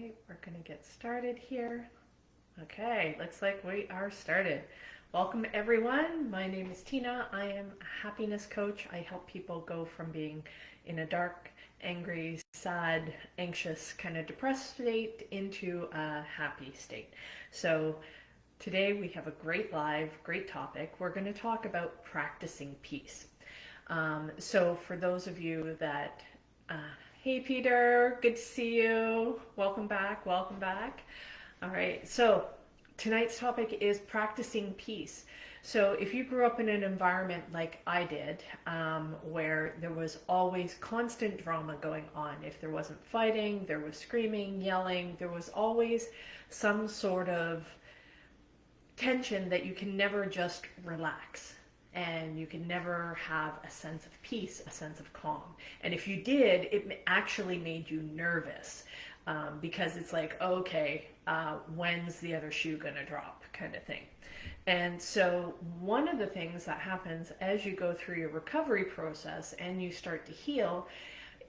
right, we're going to get started here. Okay, looks like we are started. Welcome everyone. My name is Tina. I am a happiness coach. I help people go from being in a dark, angry, sad, anxious, kind of depressed state into a happy state. So today we have a great topic. We're going to talk about practicing peace. So for those of you that uh, hey Peter, good to see you. Welcome back, welcome back. All right, so tonight's topic is practicing peace. So if you grew up in an environment like I did, where there was always constant drama going on, if there wasn't fighting, there was screaming, yelling, there was always some sort of tension that you can never just relax and you can never have a sense of peace, a sense of calm. And if you did, it actually made you nervous, because it's like, okay, when's the other shoe gonna drop, kind of thing. And so one of the things that happens as you go through your recovery process and you start to heal,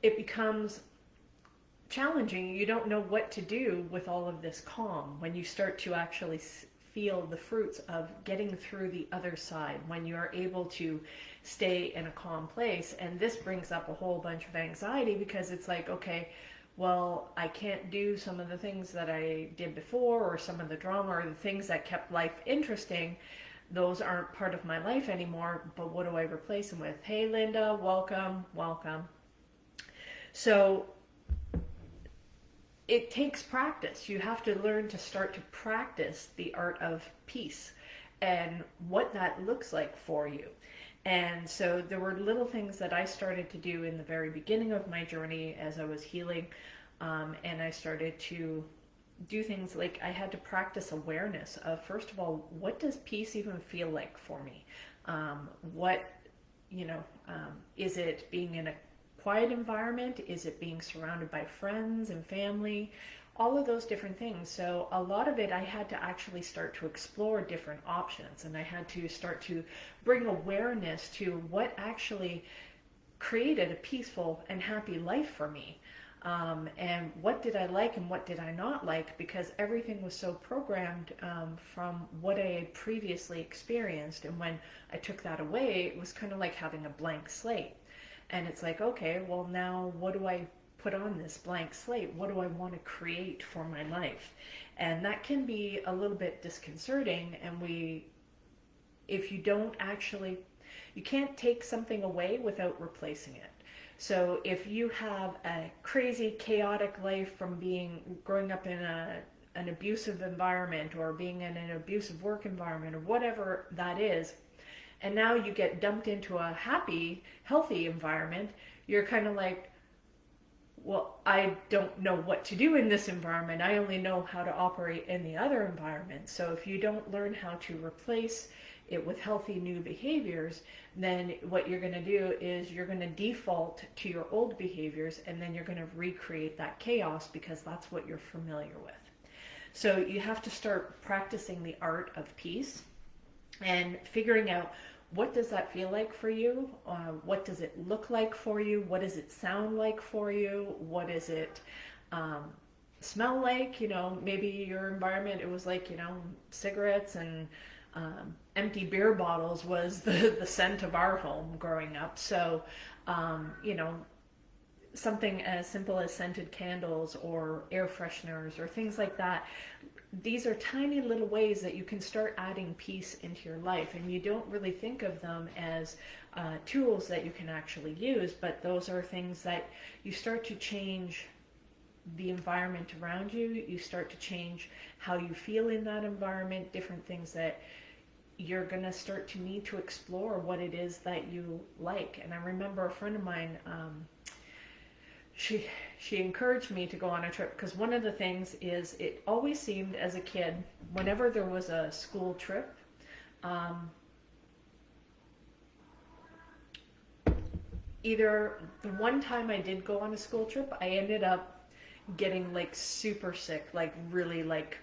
it becomes challenging. You don't know what to do with all of this calm when you start to actually feel the fruits of getting through the other side, when you are able to stay in a calm place. And this brings up a whole bunch of anxiety because it's like, okay, well, I can't do some of the things that I did before, or some of the drama or the things that kept life interesting. Those aren't part of my life anymore, but what do I replace them with? Hey Linda, welcome, welcome. So it takes practice. You have to learn to start to practice the art of peace and what that looks like for you. And so there were little things that I started to do in the very beginning of my journey as I was healing. And I started to do things like I had to practice awareness of, first of all, what does peace even feel like for me? What, is it being in a quiet environment? Is it being surrounded by friends and family? All of those different things. So a lot of it I had to actually start to explore different options, and I had to start to bring awareness to what actually created a peaceful and happy life for me. And what did I like and what did I not like, because everything was so programmed from what I had previously experienced. And when I took that away, it was kind of like having a blank slate. And it's like, okay, well now what do I put on this blank slate? What do I want to create for my life? And that can be a little bit disconcerting. And if you don't actually, you can't take something away without replacing it. So if you have a crazy, chaotic life from growing up in an abusive environment, or being in an abusive work environment, or whatever that is, and now you get dumped into a happy, healthy environment, you're kind of like, well, I don't know what to do in this environment. I only know how to operate in the other environment. So if you don't learn how to replace it with healthy new behaviors, then what you're going to do is you're going to default to your old behaviors, and then you're going to recreate that chaos because that's what you're familiar with. So you have to start practicing the art of peace and figuring out, what does that feel like for you? What does it look like for you? What does it sound like for you? What does it smell like? Maybe your environment, it was like, cigarettes and empty beer bottles was the scent of our home growing up. So, something as simple as scented candles or air fresheners or things like that. These are tiny little ways that you can start adding peace into your life, and you don't really think of them as tools that you can actually use, but those are things that you start to change the environment around you. You start to change how you feel in that environment, different things that you're going to start to need to explore what it is that you like. And I remember a friend of mine, she encouraged me to go on a trip, because one of the things is, it always seemed as a kid, whenever there was a school trip, either the one time I did go on a school trip, I ended up getting like super sick, like really like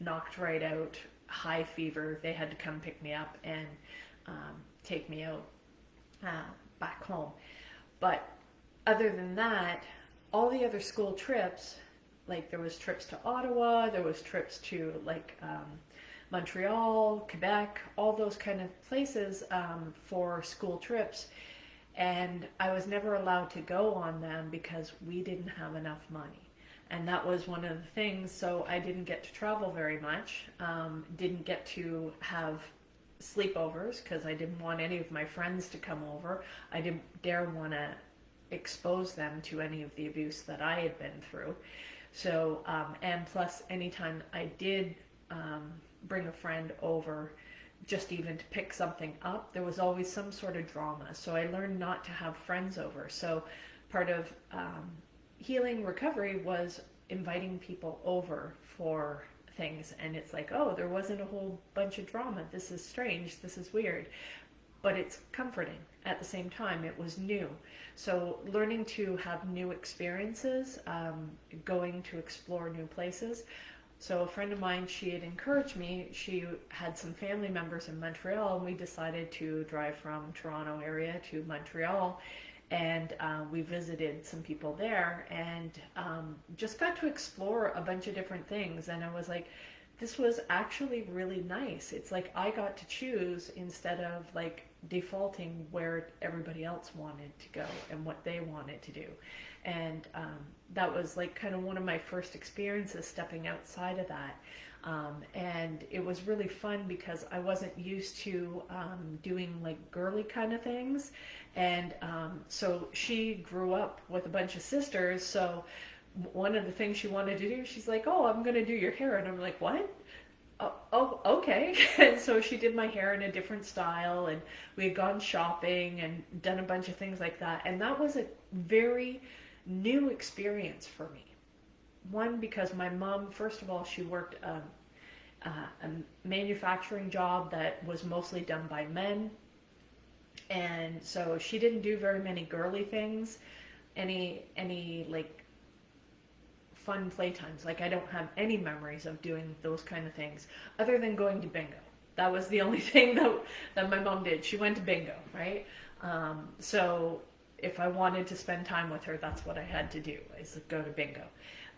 knocked right out, high fever. They had to come pick me up and take me out back home. But other than that, all the other school trips, like there was trips to Ottawa, there was trips to like Montreal, Quebec, all those kind of places for school trips. And I was never allowed to go on them because we didn't have enough money. And that was one of the things. So I didn't get to travel very much, didn't get to have sleepovers because I didn't want any of my friends to come over. I didn't dare want to expose them to any of the abuse that I had been through. So, and plus, anytime I did bring a friend over, just even to pick something up, there was always some sort of drama. So I learned not to have friends over. So part of healing recovery was inviting people over for things. And it's like, oh, there wasn't a whole bunch of drama. This is strange. This is weird. But it's comforting at the same time. It was new. So learning to have new experiences, going to explore new places. So a friend of mine, she had encouraged me, she had some family members in Montreal, and we decided to drive from Toronto area to Montreal, and we visited some people there, and just got to explore a bunch of different things. And I was like, this was actually really nice. It's like I got to choose instead of like defaulting where everybody else wanted to go and what they wanted to do. And that was like kind of one of my first experiences stepping outside of that. And it was really fun because I wasn't used to doing like girly kind of things. And so she grew up with a bunch of sisters. So one of the things she wanted to do, she's like, oh, I'm going to do your hair. And I'm like, what? Oh, okay. And so she did my hair in a different style, and we had gone shopping and done a bunch of things like that. And that was a very new experience for me. One, because my mom, first of all, she worked a manufacturing job that was mostly done by men. And so she didn't do very many girly things, any like fun playtimes. Like I don't have any memories of doing those kind of things other than going to bingo. That was the only thing that my mom did. She went to bingo, right? So if I wanted to spend time with her, that's what I had to do, is go to bingo.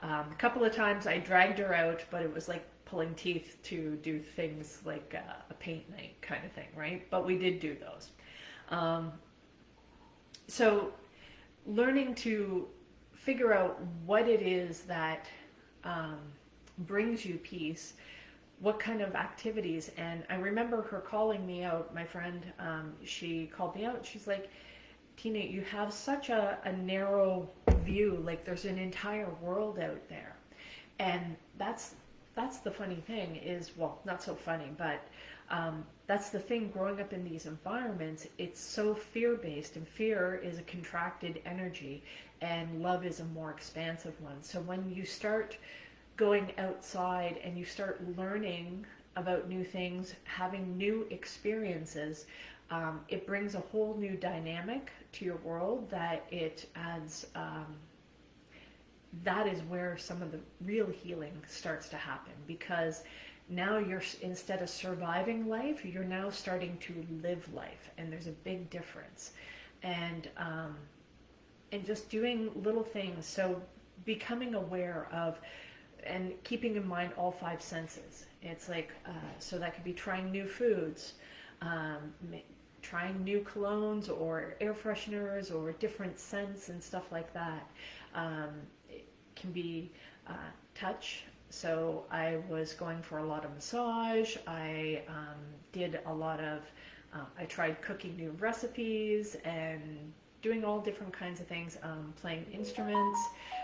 A couple of times I dragged her out, but it was like pulling teeth to do things like a paint night kind of thing, right? But we did do those. So learning to figure out what it is that brings you peace, what kind of activities. And I remember her calling me out, my friend, she called me out. She's like, Tina, you have such a narrow view, like there's an entire world out there. And that's the funny thing is, well, not so funny, but that's the thing, growing up in these environments, it's so fear-based, and fear is a contracted energy, and love is a more expansive one. So when you start going outside and you start learning about new things, having new experiences, it brings a whole new dynamic to your world that it adds, that is where some of the real healing starts to happen, because now you're, instead of surviving life, you're now starting to live life, and there's a big difference. And just doing little things, so becoming aware of and keeping in mind all five senses. It's like, so that could be trying new foods, trying new colognes or air fresheners or different scents and stuff like that. It can be touch. So I was going for a lot of massage. I did a lot of, I tried cooking new recipes and doing all different kinds of things, playing instruments.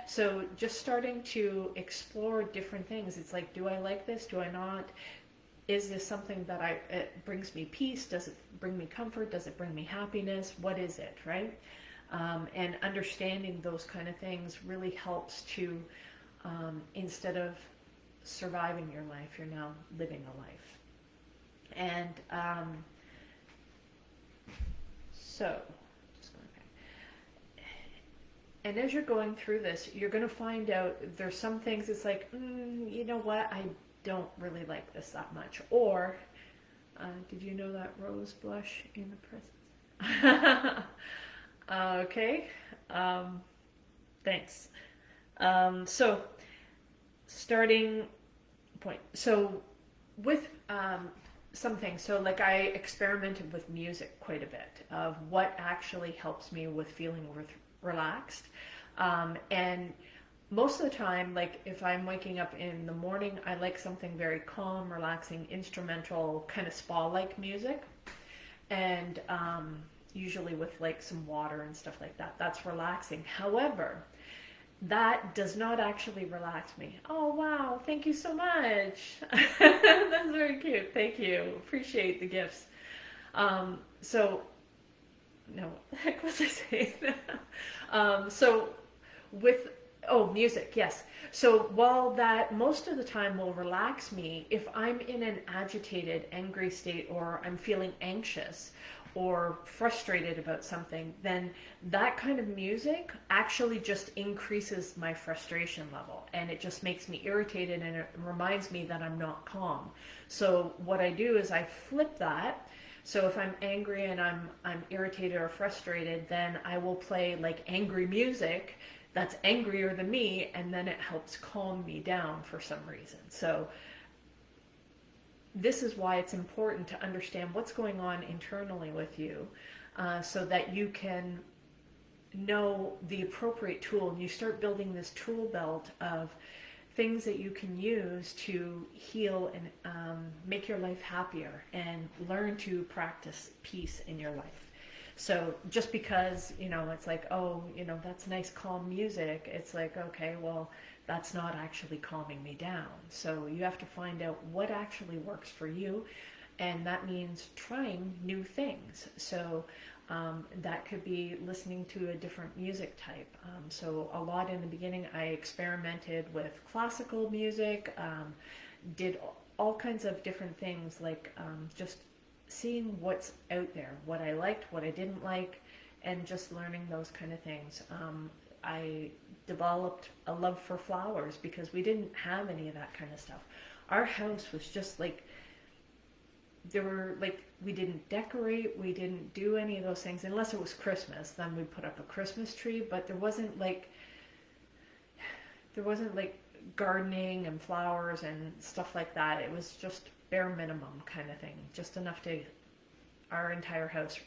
So just starting to explore different things. It's like, do I like this? Do I not? Is this something that it brings me peace? Does it bring me comfort? Does it bring me happiness? What is it, right? And understanding those kind of things really helps to, instead of surviving your life, you're now living a life. And so, just going back. And as you're going through this, you're going to find out there's some things it's like, you know what, I don't really like this that much. Or, did you know that rose blush in the presence? Okay, thanks. So starting point. So with some things, so like I experimented with music quite a bit of what actually helps me with feeling relaxed. And most of the time, like if I'm waking up in the morning, I like something very calm, relaxing, instrumental, kind of spa-like music. And usually with like some water and stuff like that. That's relaxing. However, that does not actually relax me. Oh, wow. Thank you so much. That's very cute. Thank you. Appreciate the gifts. So, no, what the heck was I saying? So, with, oh, music, yes. So, while that most of the time will relax me, if I'm in an agitated, angry state or I'm feeling anxious, or frustrated about something, then that kind of music actually just increases my frustration level and it just makes me irritated and it reminds me that I'm not calm. So what I do is I flip that. So if I'm angry and I'm irritated or frustrated, then I will play like angry music that's angrier than me, and then it helps calm me down for some reason. So this is why it's important to understand what's going on internally with you, so that you can know the appropriate tool and you start building this tool belt of things that you can use to heal and make your life happier and learn to practice peace in your life. So just because, it's like, oh, that's nice calm music, it's like, okay, well, that's not actually calming me down. So you have to find out what actually works for you, and that means trying new things. So that could be listening to a different music type. So a lot in the beginning, I experimented with classical music, did all kinds of different things, like just seeing what's out there, what I liked, what I didn't like, and just learning those kind of things. I developed a love for flowers because we didn't have any of that kind of stuff. Our house was just like, we didn't decorate, we didn't do any of those things unless it was Christmas. Then we put up a Christmas tree, but there wasn't like gardening and flowers and stuff like that. It was just bare minimum kind of thing, just enough to, our entire house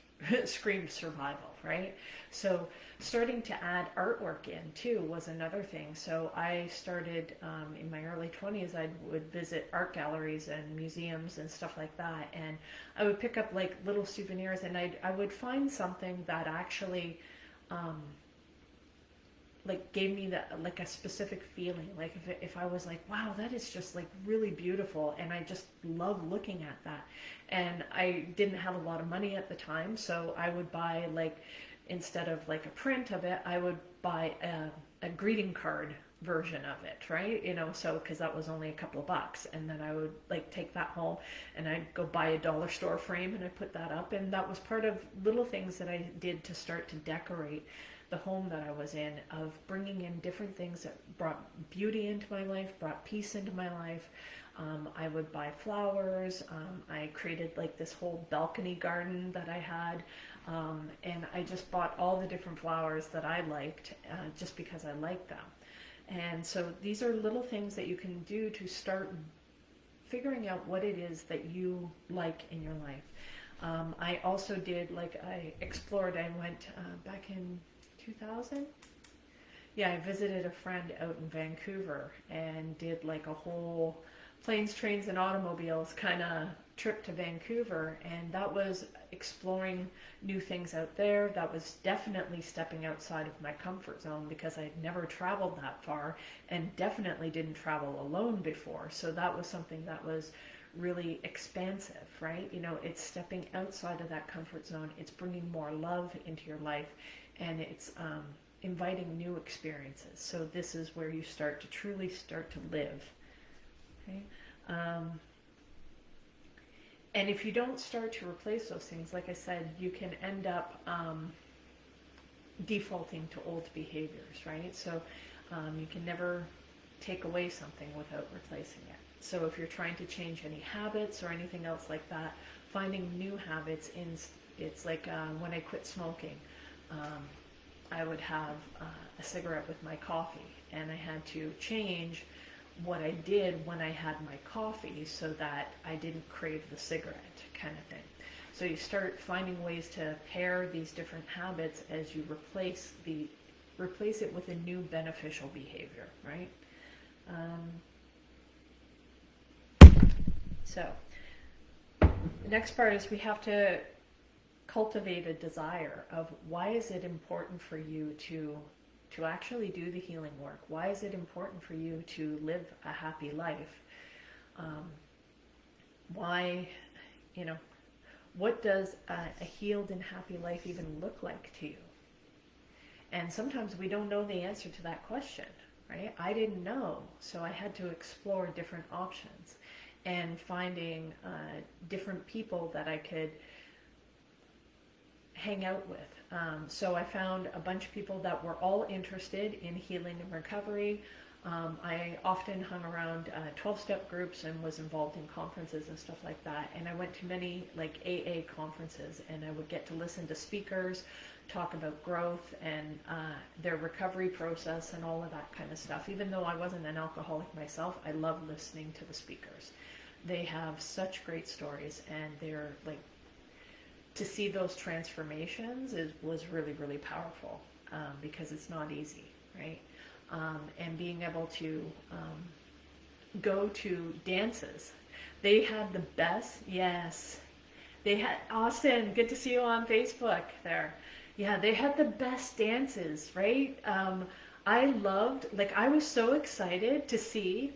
screamed survival, right? So starting to add artwork in too was another thing. So I started in my early 20s, I would visit art galleries and museums and stuff like that, and I would pick up like little souvenirs, and I would find something that actually like gave me that, like a specific feeling. Like if I was like, wow, that is just like really beautiful, and I just love looking at that. And I didn't have a lot of money at the time, so I would buy, like, instead of like a print of it, I would buy a greeting card version of it, right? So because that was only a couple of bucks, and then I would like take that home and I'd go buy a dollar store frame and I put that up, and that was part of little things that I did to start to decorate the home that I was in, of bringing in different things that brought beauty into my life, brought peace into my life. I would buy flowers. I created like this whole balcony garden that I had, and I just bought all the different flowers that I liked, just because I liked them. And so these are little things that you can do to start figuring out what it is that you like in your life. I also did, like, I explored, I went back in 2000. Yeah, I visited a friend out in Vancouver and did like a whole planes, trains, and automobiles kind of trip to Vancouver, and that was exploring new things out there. That was definitely stepping outside of my comfort zone because I'd never traveled that far and definitely didn't travel alone before. So that was something that was really expansive, right? It's stepping outside of that comfort zone. It's bringing more love into your life, and it's inviting new experiences. So this is where you truly start to live. Okay. And if you don't start to replace those things, like I said, you can end up defaulting to old behaviors, right? So you can never take away something without replacing it. So if you're trying to change any habits or anything else like that, finding new habits it's like when I quit smoking, I would have a cigarette with my coffee, and I had to change what I did when I had my coffee so that I didn't crave the cigarette, kind of thing. So you start finding ways to pair these different habits as you replace it with a new beneficial behavior, right? So the next part is we have to cultivate a desire of why is it important for you to actually do the healing work? Why is it important for you to live a happy life? Why, what does a healed and happy life even look like to you? And sometimes we don't know the answer to that question, right? I didn't know, so I had to explore different options and finding different people that I could hang out with. So I found a bunch of people that were all interested in healing and recovery. I often hung around 12-step groups and was involved in conferences and stuff like that. And I went to many like AA conferences, and I would get to listen to speakers talk about growth and their recovery process and all of that kind of stuff. Even though I wasn't an alcoholic myself, I love listening to the speakers. They have such great stories, and they're like, to see those transformations was really, really powerful, because it's not easy, right? And being able to go to dances. They had the best, yes. They had, Austin, good to see you on Facebook there. Yeah, they had the best dances, right? I was so excited to see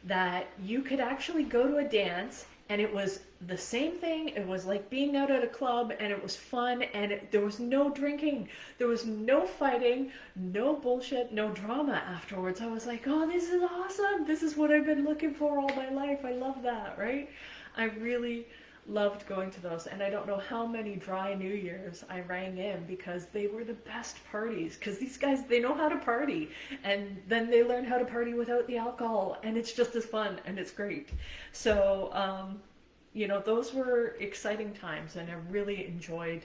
that you could actually go to a dance and it was the same thing. It was like being out at a club, and it was fun, and there was no drinking. There was no fighting, no bullshit, no drama afterwards. I was like, oh, this is awesome. This is what I've been looking for all my life. I love that, right? I really loved going to those, and I don't know how many dry New Years I rang in because they were the best parties, because these guys, they know how to party, and then they learn how to party without the alcohol, and it's just as fun, and it's great. So those were exciting times, and I really enjoyed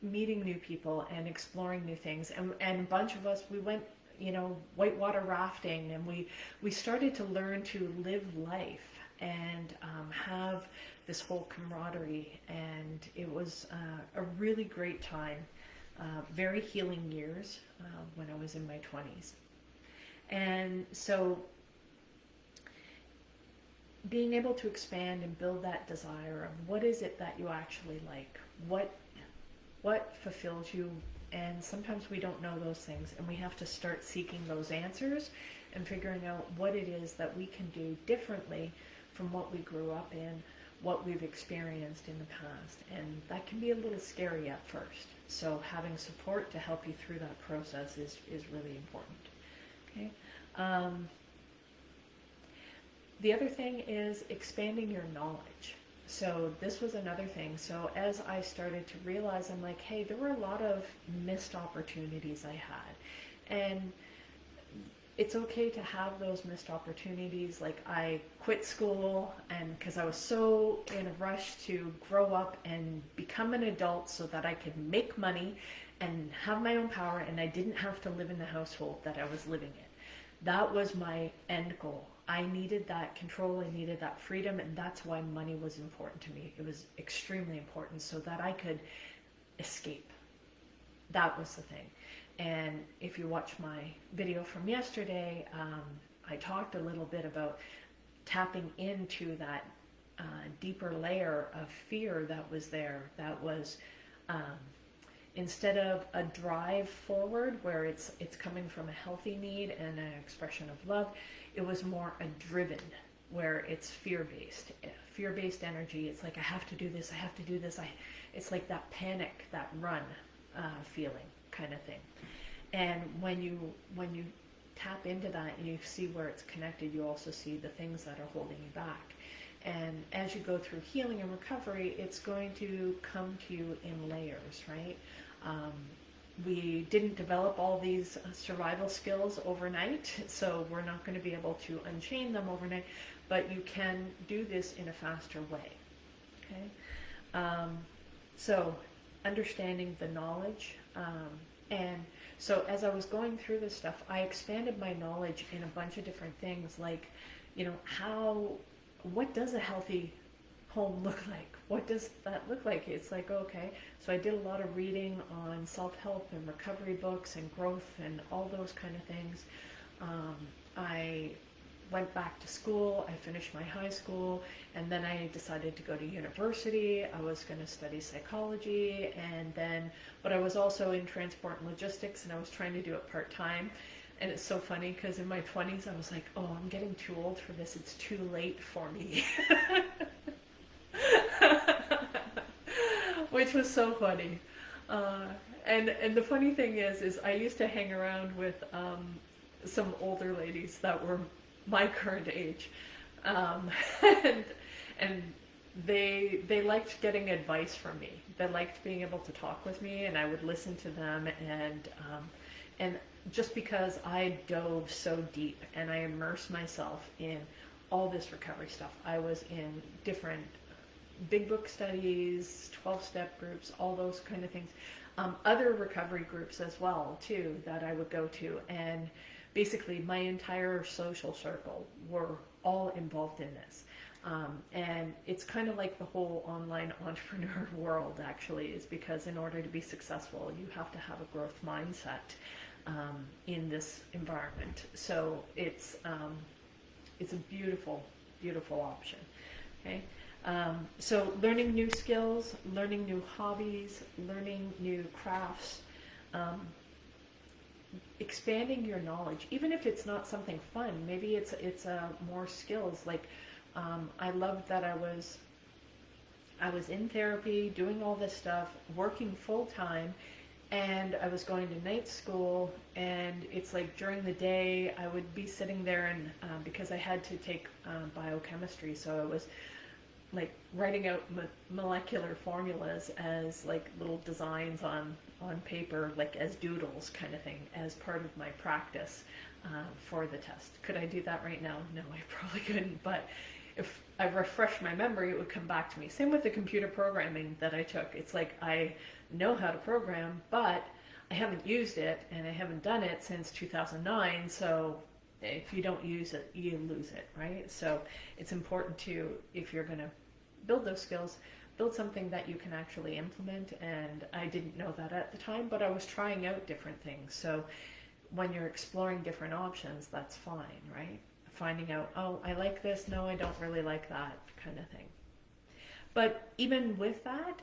meeting new people and exploring new things. And a bunch of us, we went whitewater rafting, and we started to learn to live life and have this whole camaraderie, and it was a really great time, very healing years when I was in my 20s. And so being able to expand and build that desire of what is it that you actually like, what fulfills you, and sometimes we don't know those things, and we have to start seeking those answers and figuring out what it is that we can do differently from what we grew up in, what we've experienced in the past. And that can be a little scary at first. So having support to help you through that process is really important. Okay. The other thing is expanding your knowledge. So this was another thing. So as I started to realize, I'm like, hey, there were a lot of missed opportunities I had. And it's okay to have those missed opportunities. Like, I quit school, and because I was so in a rush to grow up and become an adult so that I could make money and have my own power, and I didn't have to live in the household that I was living in. That was my end goal. I needed that control, I needed that freedom, and that's why money was important to me. It was extremely important so that I could escape. That was the thing. And if you watch my video from yesterday, I talked a little bit about tapping into that deeper layer of fear that was there. That was instead of a drive forward where it's coming from a healthy need and an expression of love, it was more a driven where it's fear-based energy. It's like, I have to do this, I have to do this. It's like that panic, that run feeling kind of thing. And when you tap into that and you see where it's connected, you also see the things that are holding you back. And as you go through healing and recovery, it's going to come to you in layers, right? We didn't develop all these survival skills overnight, so we're not going to be able to unchain them overnight, but you can do this in a faster way, okay? So understanding the knowledge And so as I was going through this stuff, I expanded my knowledge in a bunch of different things, like, what does a healthy home look like? What does that look like? It's like, okay. So I did a lot of reading on self-help and recovery books and growth and all those kind of things. I went back to school. I finished my high school, and then I decided to go to university. I was going to study psychology, but I was also in transport and logistics, and I was trying to do it part-time. And it's so funny because in my 20s, I was like, oh, I'm getting too old for this. It's too late for me. Which was so funny. And the funny thing is I used to hang around with some older ladies that were my current age, and they liked getting advice from me. They liked being able to talk with me, and I would listen to them. And just because I dove so deep and I immersed myself in all this recovery stuff, I was in different big book studies, 12-step groups, all those kind of things. Other recovery groups as well, too, that I would go to. And basically, my entire social circle were all involved in this. And it's kind of like the whole online entrepreneur world, actually, is because in order to be successful, you have to have a growth mindset in this environment. So it's a beautiful, beautiful option. Okay. So learning new skills, learning new hobbies, learning new crafts, expanding your knowledge, even if it's not something fun. Maybe it's more skills. Like I loved that I was in therapy, doing all this stuff, working full time, and I was going to night school. And it's like during the day I would be sitting there, and because I had to take biochemistry, so I was like writing out molecular formulas as like little designs on paper, like as doodles kind of thing, as part of my practice for the test. Could I do that right now? No, I probably couldn't, but if I refreshed my memory, it would come back to me. Same with the computer programming that I took. It's like I know how to program, but I haven't used it, and I haven't done it since 2009, so if you don't use it, you lose it, right? So it's important to, if you're going to build those skills, build something that you can actually implement. And I didn't know that at the time, but I was trying out different things. So when you're exploring different options, that's fine, right? Finding out, oh, I like this, no, I don't really like that, kind of thing. But even with that,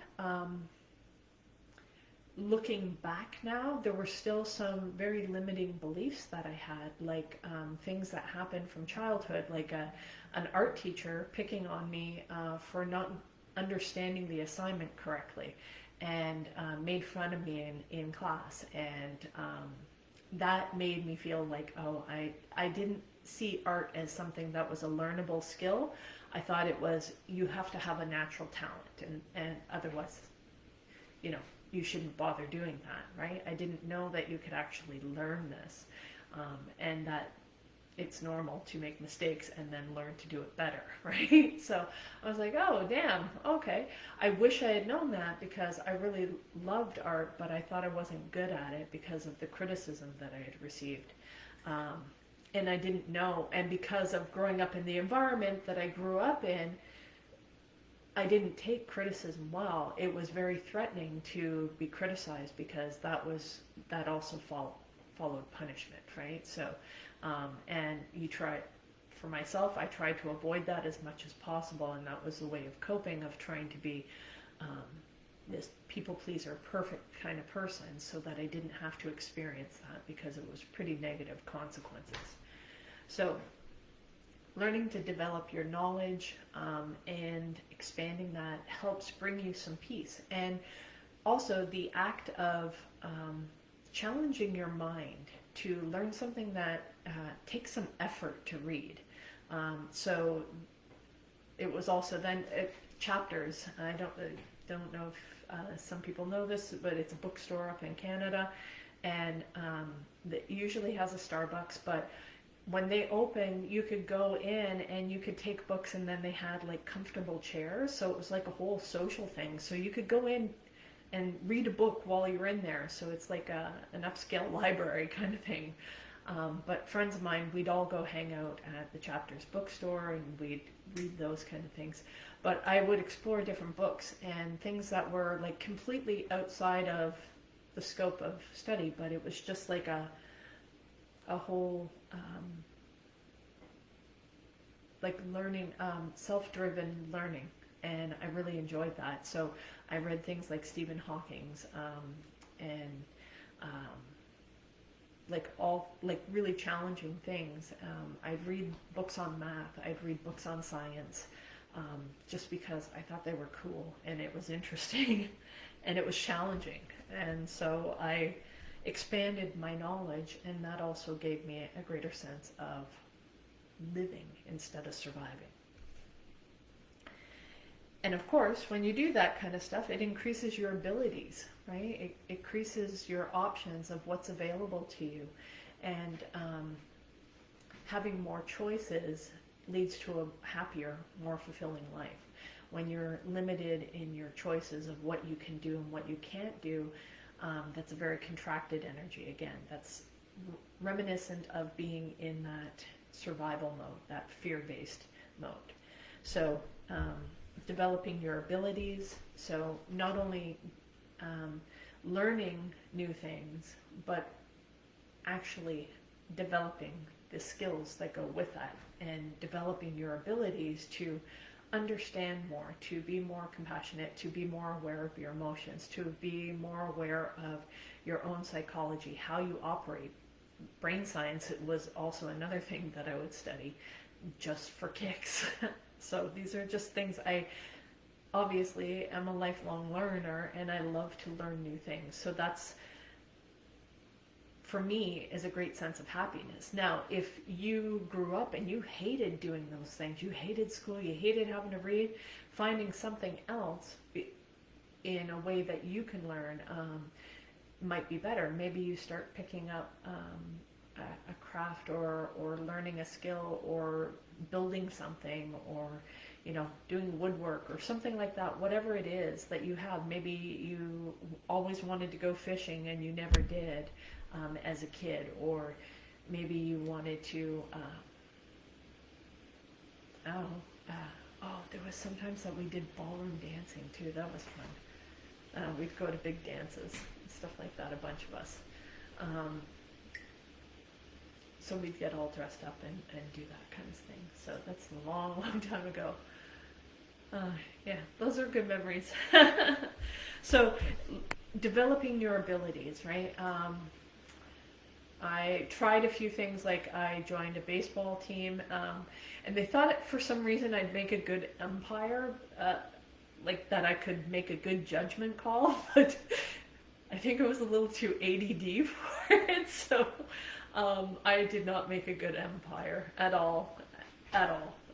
looking back now, there were still some very limiting beliefs that I had, like things that happened from childhood, like an art teacher picking on me for not understanding the assignment correctly, and made fun of me in class. And that made me feel like, oh, I didn't see art as something that was a learnable skill. I thought it was, you have to have a natural talent, and otherwise, you shouldn't bother doing that, right? I didn't know that you could actually learn this, and that it's normal to make mistakes and then learn to do it better, right? So I was like, oh, damn, okay. I wish I had known that, because I really loved art, but I thought I wasn't good at it because of the criticism that I had received. And I didn't know, and because of growing up in the environment that I grew up in, I didn't take criticism well. It was very threatening to be criticized, because that also followed punishment, right? So, and for myself, I tried to avoid that as much as possible, and that was the way of coping, of trying to be this people pleaser, perfect kind of person, so that I didn't have to experience that, because it was pretty negative consequences. So learning to develop your knowledge and expanding that helps bring you some peace. And also the act of challenging your mind to learn something that takes some effort to read. So it was also then chapters. I don't know if some people know this, but it's a bookstore up in Canada, and that usually has a Starbucks, but when they open, you could go in and you could take books, and then they had like comfortable chairs, so it was like a whole social thing. So you could go in and read a book while you're in there. So it's like an upscale library kind of thing. But friends of mine, we'd all go hang out at the Chapters bookstore and we'd read those kind of things. But I would explore different books and things that were like completely outside of the scope of study, but it was just like a whole like learning, self-driven learning, and I really enjoyed that. So I read things like Stephen Hawking's and like all like really challenging things. I'd read books on math, I'd read books on science, just because I thought they were cool and it was interesting and it was challenging. And so I expanded my knowledge, and that also gave me a greater sense of living instead of surviving. And of course, when you do that kind of stuff, it increases your abilities, right? It increases your options of what's available to you. And having more choices leads to a happier, more fulfilling life. When you're limited in your choices of what you can do and what you can't do, that's a very contracted energy. Again, that's reminiscent of being in that survival mode, that fear-based mode. So developing your abilities, so not only learning new things, but actually developing the skills that go with that, and developing your abilities to understand more, to be more compassionate, to be more aware of your emotions, to be more aware of your own psychology, how you operate. Brain science was also another thing that I would study just for kicks. So these are just things. I obviously am a lifelong learner, and I love to learn new things. So that's, for me, is a great sense of happiness. Now, if you grew up and you hated doing those things, you hated school, you hated having to read, finding something else in a way that you can learn might be better. Maybe you start picking up a craft, or learning a skill, or building something, or doing woodwork or something like that. Whatever it is that you have, maybe you always wanted to go fishing and you never did as a kid, or maybe you wanted to there was sometimes that we did ballroom dancing too. That was fun. We'd go to big dances and stuff like that, a bunch of us. So we'd get all dressed up and do that kind of thing. So that's a long, long time ago. Yeah, those are good memories. So developing your abilities, right? I tried a few things, like I joined a baseball team, and they thought for some reason I'd make a good umpire, like that I could make a good judgment call, but I think I was a little too ADD for it, so I did not make a good umpire at all.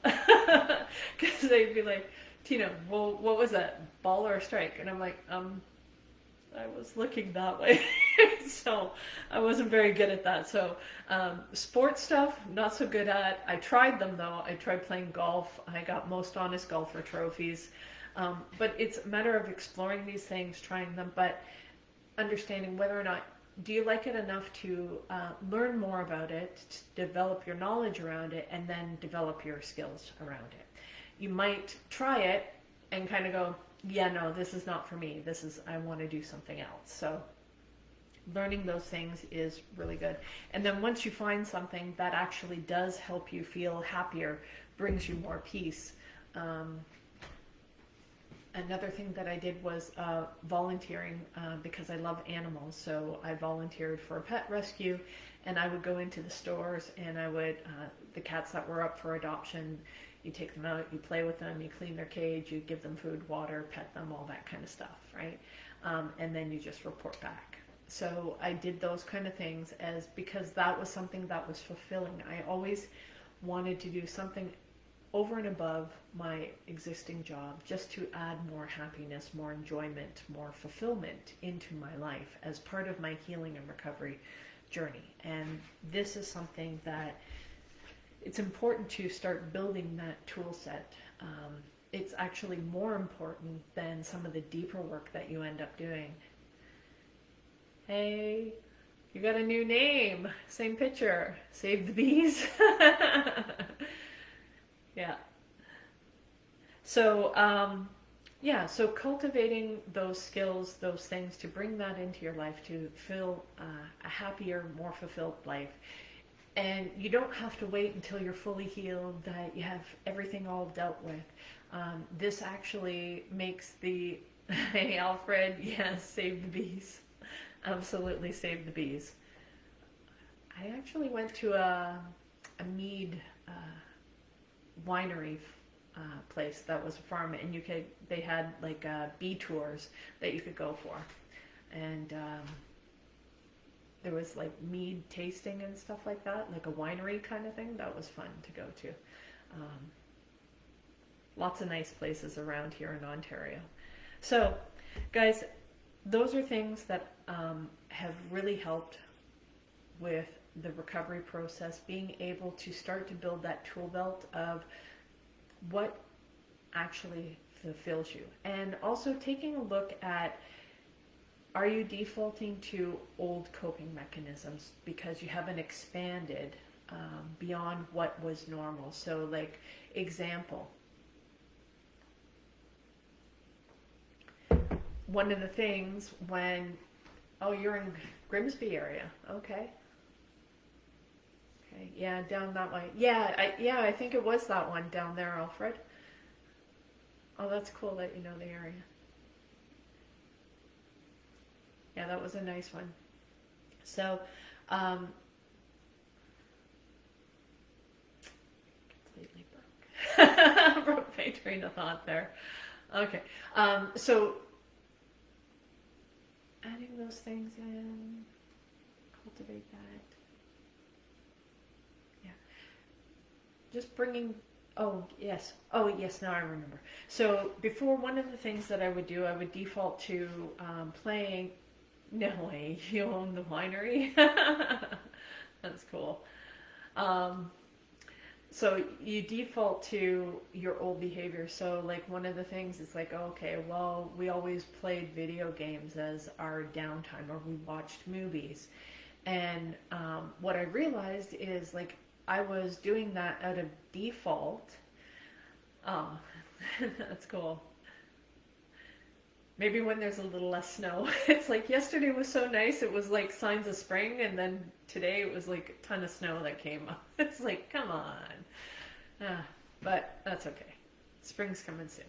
Because they'd be like, Tina, well, what was that, ball or a strike? And I'm like, I was looking that way. So I wasn't very good at that. So sports stuff, not so good at. I tried them though. I tried playing golf. I got most honest golfer trophies. But it's a matter of exploring these things, trying them, but understanding whether or not, do you like it enough to learn more about it, to develop your knowledge around it, and then develop your skills around it. You might try it and kind of go, yeah, no, this is not for me. I want to do something else. So learning those things is really good. And then once you find something that actually does help you feel happier, brings you more peace. Another thing that I did was volunteering, because I love animals. So I volunteered for a pet rescue, and I would go into the stores, and I would, the cats that were up for adoption, you take them out, you play with them, you clean their cage, you give them food, water, pet them, all that kind of stuff, right? And then you just report back. So I did those kind of things because that was something that was fulfilling. I always wanted to do something over and above my existing job, just to add more happiness, more enjoyment, more fulfillment into my life as part of my healing and recovery journey. And this is something that it's important to start building that tool set. it's actually more important than some of the deeper work that you end up doing. Hey, you got a new name. Same picture. Save the bees. Yeah. So, yeah, so cultivating those skills, those things to bring that into your life to feel a happier, more fulfilled life. And you don't have to wait until you're fully healed, that you have everything all dealt with. This actually makes the, hey Alfred, yes, save the bees. Absolutely save the bees. I actually went to a mead winery place that was a farm, and they had like bee tours that you could go for, and there was like mead tasting and stuff like that, like a winery kind of thing. That was fun to go to. Lots of nice places around here in Ontario. So, guys, those are things that have really helped with the recovery process, being able to start to build that tool belt of what actually fulfills you. And also taking a look at, are you defaulting to old coping mechanisms because you haven't expanded beyond what was normal? So like, example, one of the things when, oh, you're in Grimsby area, okay. Okay, yeah, down that way. Yeah, I think it was that one down there, Alfred. Oh, that's cool that you know the area. Yeah, that was a nice one. So, completely broke. Broke my train of thought there. Okay, so adding those things in, cultivate that. Just bringing, oh yes, now I remember. So before, one of the things that I would do, I would default to playing, no way, you own the winery? That's cool. So you default to your old behavior. So like, one of the things is like, okay, well, we always played video games as our downtime, or we watched movies. And what I realized is, like, I was doing that out of default. Oh, that's cool. Maybe when there's a little less snow. It's like, yesterday was so nice, it was like signs of spring, and then today it was like a ton of snow that came up. It's like, come on. But that's okay. Spring's coming soon.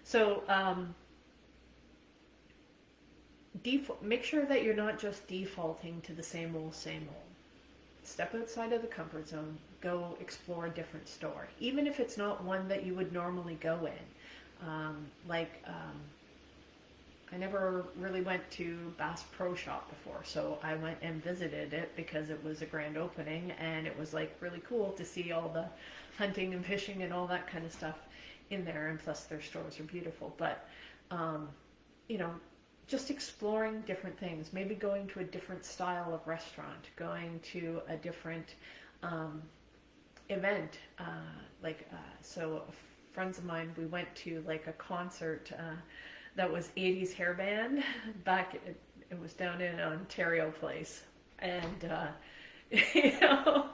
So, make sure that you're not just defaulting to the same old, same old. Step outside of the comfort zone, go explore a different store, even if it's not one that you would normally go in. I never really went to Bass Pro Shop before, so I went and visited it because it was a grand opening, and it was like really cool to see all the hunting and fishing and all that kind of stuff in there, and plus their stores are beautiful. But you know, just exploring different things, maybe going to a different style of restaurant, going to a different event. So friends of mine, we went to like a concert that was 80s hair band back, it was down in Ontario Place. And, you know,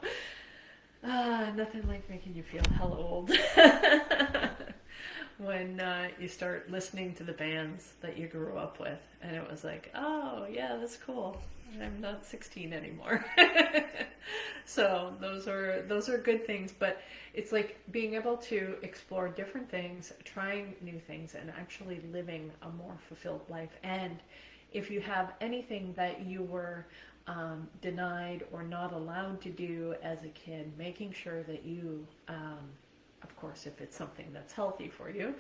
nothing like making you feel hella old. When you start listening to the bands that you grew up with, and it was like, oh yeah, that's cool, I'm not 16 anymore. So those are good things, but it's like being able to explore different things, trying new things, and actually living a more fulfilled life. And if you have anything that you were denied or not allowed to do as a kid, making sure that you of course, if it's something that's healthy for you,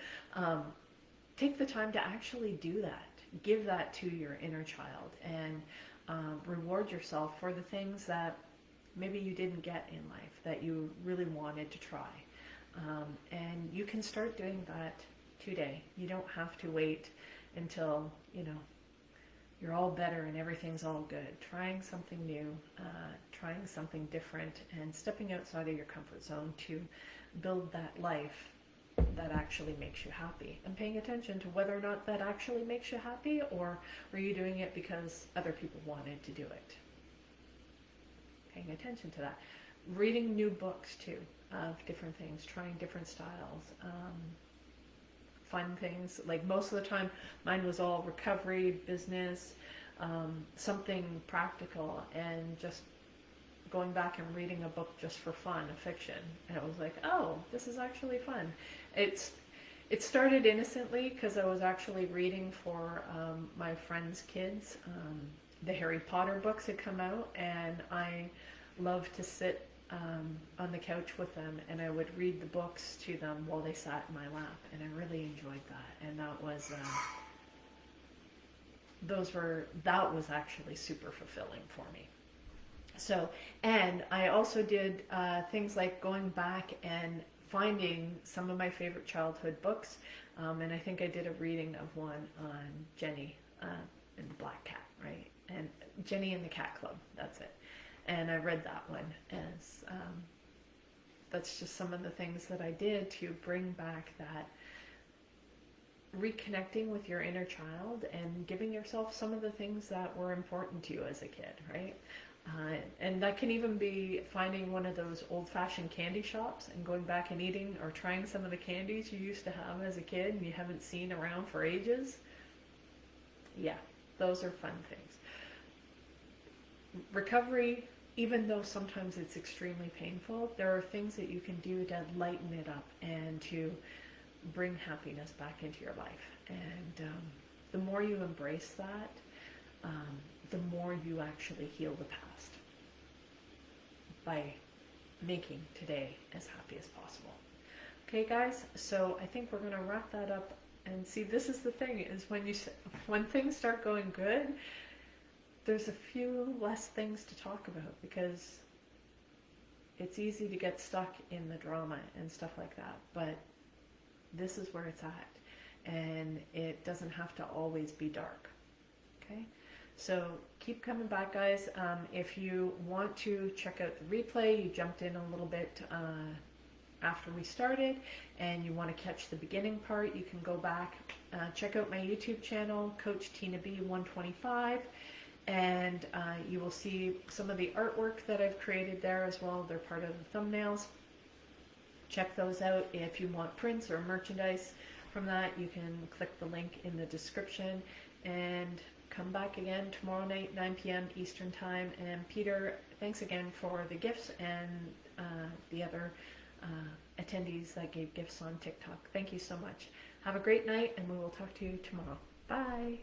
take the time to actually do that. Give that to your inner child, and reward yourself for the things that maybe you didn't get in life that you really wanted to try. And you can start doing that today. You don't have to wait until, you know, you're all better and everything's all good. Trying something new, trying something different, and stepping outside of your comfort zone to build that life that actually makes you happy, and paying attention to whether or not that actually makes you happy, or were you doing it because other people wanted to do it. Paying attention to that. Reading new books too, of different things, trying different styles, fun things. Like most of the time, mine was all recovery, business, something practical, and just going back and reading a book just for fun, a fiction. And it was like, oh, this is actually fun. It started innocently because I was actually reading for my friends' kids. The Harry Potter books had come out, and I loved to sit on the couch with them, and I would read the books to them while they sat in my lap, and I really enjoyed that. And that was that was actually super fulfilling for me. So, and I also did things like going back and finding some of my favorite childhood books, and I think I did a reading of one on Jenny and the Black Cat, right? And Jenny and the Cat Club, that's it. And I read that one as, that's just some of the things that I did to bring back that reconnecting with your inner child and giving yourself some of the things that were important to you as a kid, right? And that can even be finding one of those old-fashioned candy shops and going back and eating or trying some of the candies you used to have as a kid and you haven't seen around for ages. Yeah, those are fun things. Recovery, even though sometimes it's extremely painful, there are things that you can do to lighten it up and to bring happiness back into your life. And the more you embrace that, the more you actually heal the past by making today as happy as possible. Okay, guys, so I think we're going to wrap that up. And see, this is the thing, is when things start going good, there's a few less things to talk about because it's easy to get stuck in the drama and stuff like that. But this is where it's at, and it doesn't have to always be dark. Okay, so keep coming back, guys. If you want to check out the replay, you jumped in a little bit after we started and you want to catch the beginning part, you can go back, check out my YouTube channel, Coach Tina B 125, and you will see some of the artwork that I've created there as well. They're part of the thumbnails. Check those out. If you want prints or merchandise from that, you can click the link in the description, and come back again tomorrow night, 9 p.m. Eastern Time. And Peter, thanks again for the gifts and the other attendees that gave gifts on TikTok. Thank you so much. Have a great night, and we will talk to you tomorrow. Bye.